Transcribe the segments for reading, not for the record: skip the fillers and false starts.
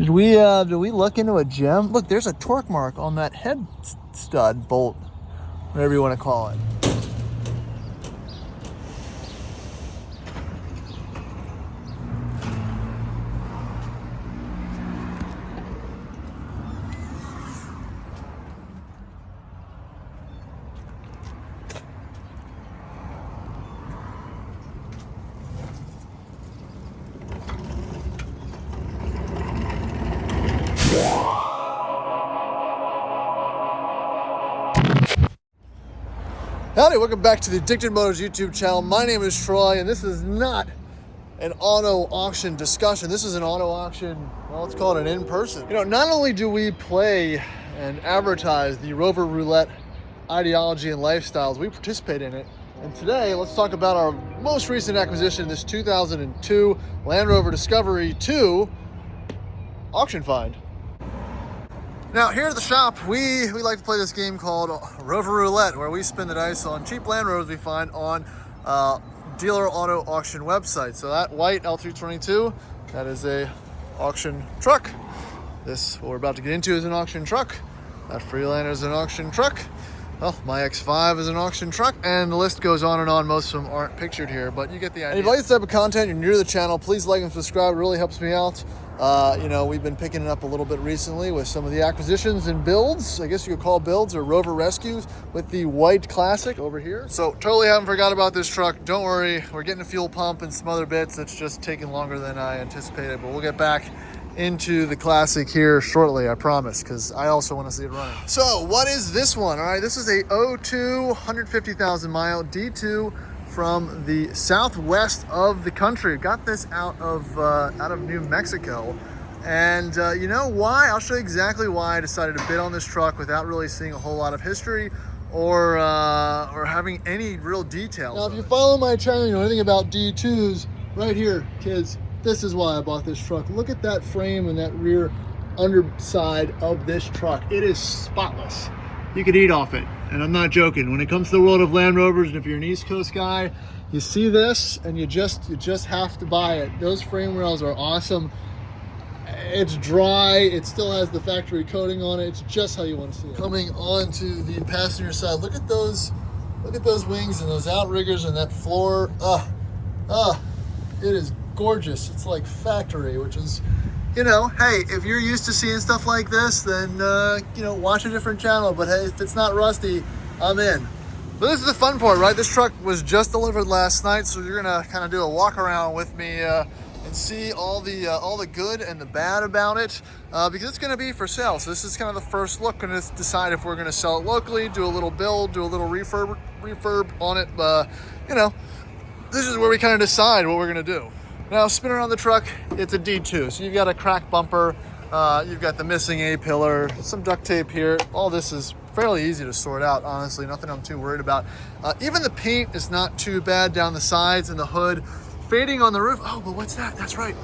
Did we look into a gem? Look, there's a torque mark on that head stud bolt, whatever you want to call it. Howdy, welcome back to the Addicted Motors YouTube channel. My name is Troy, and this is not an auto auction discussion. This is an auto auction, well, let's call it an in-person. You know, not only do we play and advertise the Rover Roulette ideology and lifestyles, we participate in it. And today, let's talk about our most recent acquisition, this 2002 Land Rover Discovery 2 auction find. Now, here at the shop, we like to play this game called Rover Roulette, where we spin the dice on cheap Land Rovers we find on dealer auto auction websites. So that white L322, that is a auction truck. This, what we're about to get into, is an auction truck. That Freelander is an auction truck. Well, my X5 is an auction truck, and the list goes on and on. Most of them aren't pictured here, but you get the idea. And if you like this type of content, you're new to the channel, please like and subscribe. It really helps me out. You know, we've been picking it up a little bit recently with some of the acquisitions and builds. I guess you could call builds or Rover rescues with the white Classic over here. So totally haven't forgot about this truck. Don't worry, we're getting a fuel pump and some other bits. It's just taking longer than I anticipated, but we'll get back into the Classic here shortly, I promise, because I also want to see it running. So what is this one? All right, this is a 02 150,000 mile D2 from the southwest of the country. Got this out of New Mexico. And you know why? I'll show you exactly why I decided to bid on this truck without really seeing a whole lot of history or having any real details. Now, if you follow my channel, you know anything about D2s, right here, kids, this is why I bought this truck. Look at that frame and that rear underside of this truck. It is spotless. You could eat off it, and I'm not joking. When it comes to the world of Land Rovers, and if you're an East Coast guy, you see this and you just have to buy it. Those frame rails are awesome. It's dry, it still has the factory coating on it. It's just how you want to see it. Coming onto the passenger side, look at those wings and those outriggers and that floor. It is gorgeous. It's like factory, which is, you know, hey, if you're used to seeing stuff like this, then, you know, watch a different channel. But hey, if it's not rusty, I'm in. But this is the fun part, right? This truck was just delivered last night, so you're gonna kind of do a walk around with me and see all the good and the bad about it, because it's gonna be for sale. So this is kind of the first look. Gonna decide if we're gonna sell it locally, do a little build, do a little refurb on it. You know, this is where we kind of decide what we're gonna do. Now, spinning around the truck, it's a D2, so you've got a cracked bumper, you've got the missing A-pillar, some duct tape here. All this is fairly easy to sort out, honestly, nothing I'm too worried about. Even the paint is not too bad down the sides and the hood. Fading on the roof, oh, but what's that? That's right,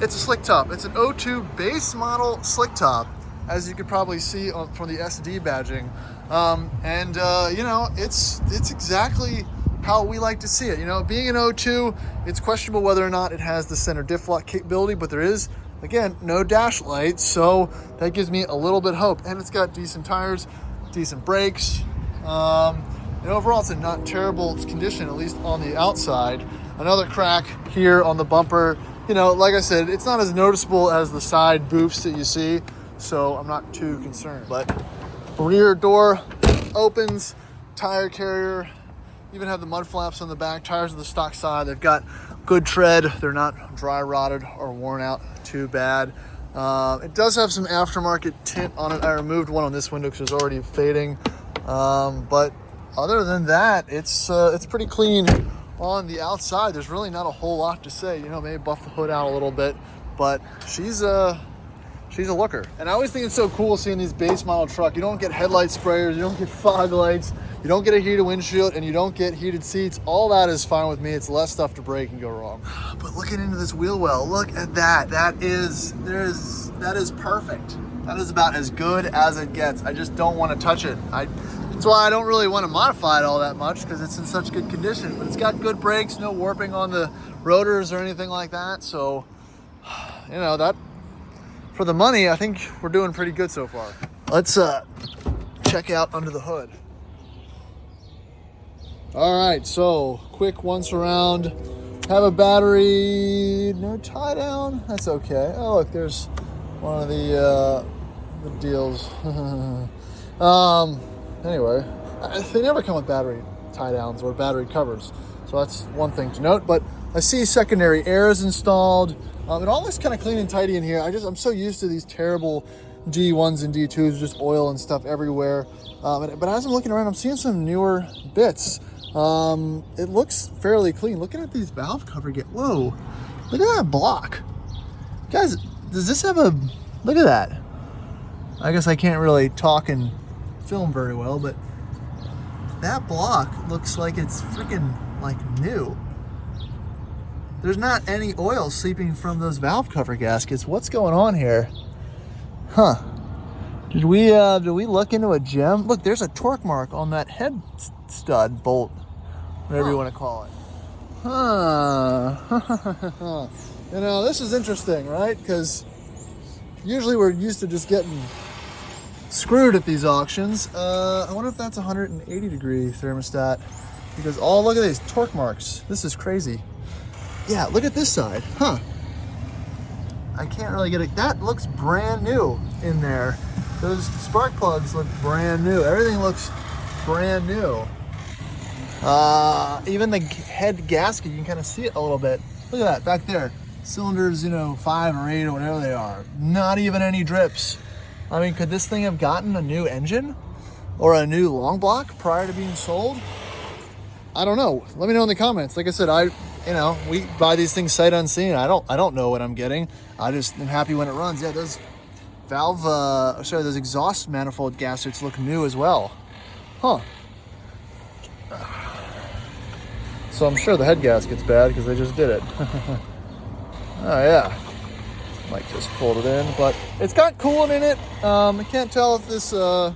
it's a slick top. It's an 02 base model slick top, as you could probably see from the SD badging. You know, it's exactly how we like to see it. You know, being an 02, it's questionable whether or not it has the center diff lock capability, but there is, again, no dash lights, so that gives me a little bit of hope. And it's got decent tires, decent brakes, and overall it's in not terrible condition, at least on the outside. Another crack here on the bumper. You know, like I said, it's not as noticeable as the side boofs that you see, so I'm not too concerned. But rear door opens, tire carrier, even have the mud flaps on the back. Tires on the stock side, they've got good tread. They're not dry rotted or worn out too bad. It does have some aftermarket tint on it. I removed one on this window because it was already fading. But other than that, it's pretty clean on the outside. There's really not a whole lot to say. You know, maybe buff the hood out a little bit, but she's a looker. And I always think it's so cool seeing these base model truck. You don't get headlight sprayers, you don't get fog lights, you don't get a heated windshield, and you don't get heated seats. All that is fine with me. It's less stuff to break and go wrong. But looking into this wheel well, look at that. That is perfect. That is about as good as it gets. I just don't want to touch it. That's why I don't really want to modify it all that much, because it's in such good condition. But it's got good brakes, no warping on the rotors or anything like that. So, you know, that for the money, I think we're doing pretty good so far. Let's check out under the hood. All right, so quick once around. Have a battery, no tie down. That's okay. Oh look, there's one of the deals. Anyway, they never come with battery tie downs or battery covers, so that's one thing to note. But I see secondary air is installed. It all looks kind of clean and tidy in here. I'm so used to these terrible D1s and D2s, just oil and stuff everywhere. But as I'm looking around, I'm seeing some newer bits. It looks fairly clean. Looking at these valve cover whoa, look at that block. Guys, does this have a, look at that. I guess I can't really talk and film very well, but that block looks like it's freaking like new. There's not any oil seeping from those valve cover gaskets. What's going on here? Huh. Did we look into a gem? Look, there's a torque mark on that head stud bolt, whatever you want to call it. Huh. You know, this is interesting, right? Because usually we're used to just getting screwed at these auctions. I wonder if that's a 180 degree thermostat, because look at these torque marks. This is crazy. Yeah, look at this side. Huh. I can't really get it. That looks brand new in there. Those spark plugs look brand new. Everything looks brand new. Even the head gasket, you can kind of see it a little bit. Look at that back there. Cylinders, 5 or 8 or whatever they are. Not even any drips. I mean, could this thing have gotten a new engine or a new long block prior to being sold? I don't know. Let me know in the comments. Like I said, we buy these things sight unseen. I don't know what I'm getting. I just am happy when it runs. Yeah, those those exhaust manifold gaskets look new as well. Huh. So I'm sure the head gasket's bad because they just did it. Oh yeah. Mike just pulled it in, but it's got coolant in it. I can't tell if this, and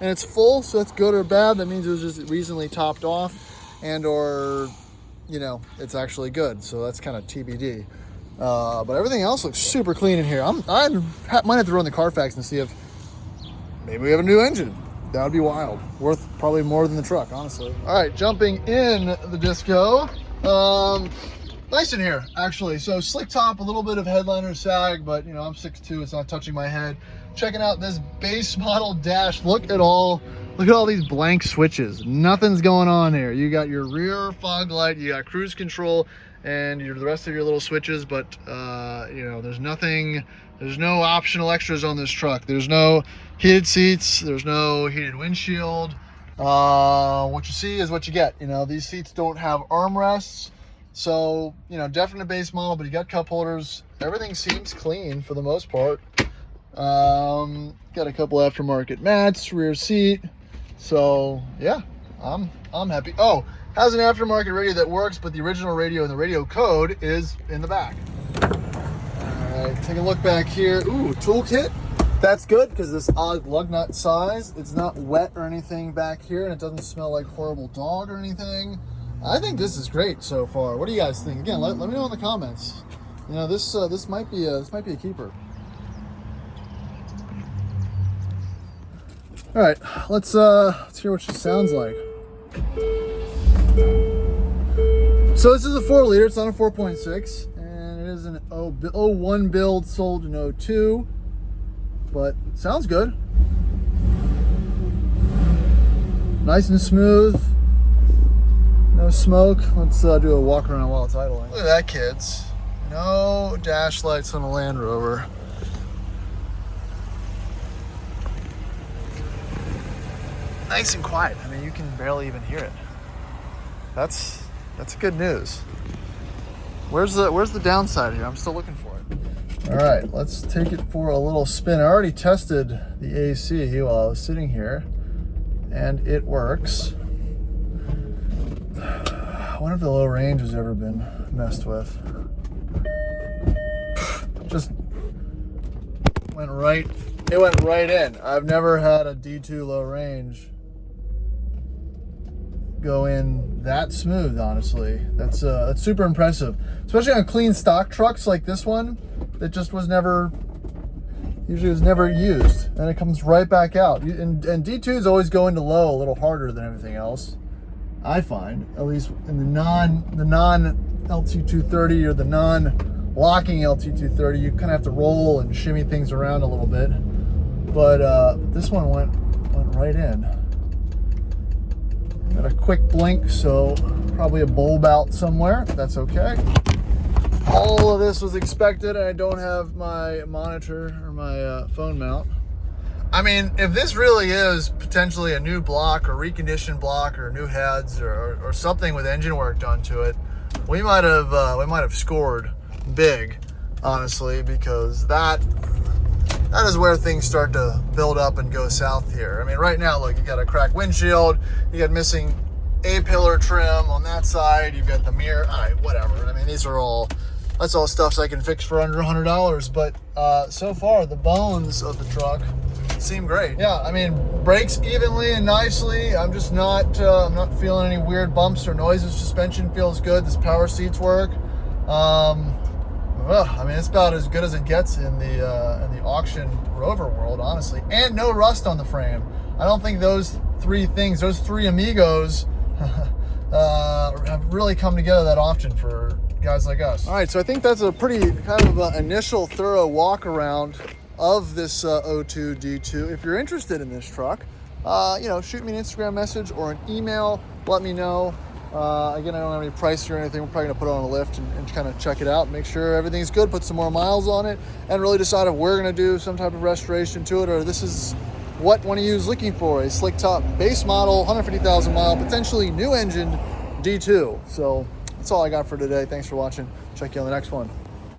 it's full, so that's good or bad. That means it was just recently topped off, and or, it's actually good. So that's kind of TBD. But everything else looks super clean in here. I might have to run the Carfax and see if maybe we have a new engine. That would be wild. Worth probably more than the truck, honestly. All right, jumping in the Disco. Nice in here, actually. So slick top, a little bit of headliner sag, but I'm 6'2", it's not touching my head. Checking out this base model dash. Look at all these blank switches. Nothing's going on here. You got your rear fog light, you got cruise control, and the rest of your little switches, but there's no optional extras on this truck. There's no heated seats, there's no heated windshield. What you see is what you get. These seats don't have armrests. So, definite base model, but you got cup holders. Everything seems clean for the most part. Got a couple aftermarket mats, rear seat. So, yeah, I'm happy. Oh, has an aftermarket radio that works, but the original radio and the radio code is in the back. All right, take a look back here. Ooh, toolkit. That's good because this odd lug nut size, it's not wet or anything back here, and it doesn't smell like horrible dog or anything. I think this is great so far. What do you guys think? Again, let me know in the comments. This might be a keeper. All right, let's hear what she sounds like. So this is a 4-liter. It's not a 4.6, and it is an 01 build, sold in 02. But it sounds good. Nice and smooth. No smoke. Let's do a walk around while it's idling. Look at that, kids. No dash lights on a Land Rover. Nice and quiet. I mean, you can barely even hear it. That's good news. Where's the downside here? I'm still looking for it. All right, let's take it for a little spin. I already tested the AC while I was sitting here, and it works. I wonder if the low range has ever been messed with. Just went right in. I've never had a D2 low range go in that smooth, honestly. That's super impressive, especially on clean stock trucks like this one that just was never Usually it's never used, and it comes right back out. And D2s always go into low a little harder than everything else, I find, at least in the non LT230 or the non-locking LT230. You kind of have to roll and shimmy things around a little bit, but this one went right in. Got a quick blink, so probably a bulb out somewhere. That's okay. All of this was expected, and I don't have my monitor or my phone mount. I mean, if this really is potentially a new block or reconditioned block or new heads or something with engine work done to it, we might have scored big, honestly, because that is where things start to build up and go south here. I mean, right now, look, you got a cracked windshield, you got missing A-pillar trim on that side, you've got the mirror, all right, whatever. I mean, that's all stuff I can fix for under $100, but so far, the bones of the truck seem great. Yeah, I mean, brakes evenly and nicely. I'm just I'm not feeling any weird bumps or noises. Suspension feels good. This power seats work. I mean, it's about as good as it gets in the auction Rover world, honestly. And no rust on the frame. I don't think those three amigos have really come together that often for guys like us. All right, so I think that's a pretty kind of initial thorough walk around of this O2 D2. If you're interested in this truck, shoot me an Instagram message or an email. Let me know. Again, I don't have any price or anything. We're probably gonna put it on a lift and kind of check it out, make sure everything's good, put some more miles on it, and really decide if we're gonna do some type of restoration to it, or this is what one of you is looking for, a slick top base model, 150,000 mile, potentially new engine D2. So that's all I got for today. Thanks for watching. Check you on the next one.